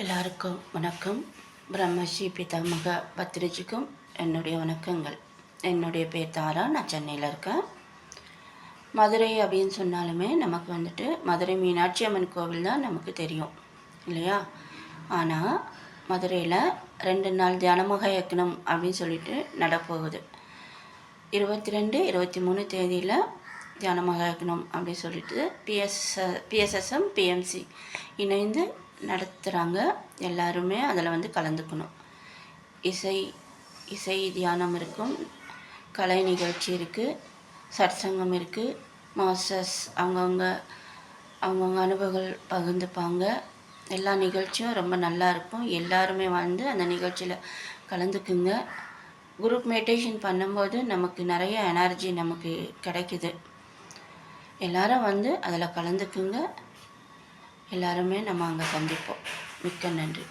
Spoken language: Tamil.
எல்லாருக்கும் வணக்கம். பிரம்மஸ்ரீ பிதாமக பத்ரிஜிக்கும் என்னுடைய வணக்கங்கள். என்னுடைய பேர் தாரா. நான் சென்னையில் இருக்கேன். மதுரை அப்படின்னு சொன்னாலுமே நமக்கு வந்துட்டு மதுரை மீனாட்சி அம்மன் கோவில் தான் நமக்கு தெரியும் இல்லையா? ஆனால் மதுரையில் 2 நாள் தியானமுக இயக்கணும் அப்படின்னு சொல்லிட்டு நடப்போகுது. 22, 23 தேதியில் தியானமுக இயக்கணும் அப்படின்னு சொல்லிட்டு பிஎஸ்எஸ்எம் பிஎம்சி இணைந்து நடத்துகிறாங்க. எல்லாருமே அதில் கலந்துக்கணும். இசை தியானம் இருக்கும், கலை நிகழ்ச்சி இருக்குது, சத்சங்கம் இருக்குது, மாஸ்டர்ஸ் அவங்கவுங்க அனுபவங்கள் பகிர்ந்துப்பாங்க. எல்லா நிகழ்ச்சியும் ரொம்ப நல்லா இருக்கும். எல்லாருமே அந்த நிகழ்ச்சியில் கலந்துக்குங்க. குரூப் மெடிடேஷன் பண்ணும்போது நமக்கு நிறைய எனர்ஜி நமக்கு கிடைக்குது. எல்லாரும் அதில் கலந்துக்குங்க. எல்லாருமே நம்ம அங்கே சந்திப்போம். மிக்க நன்றி.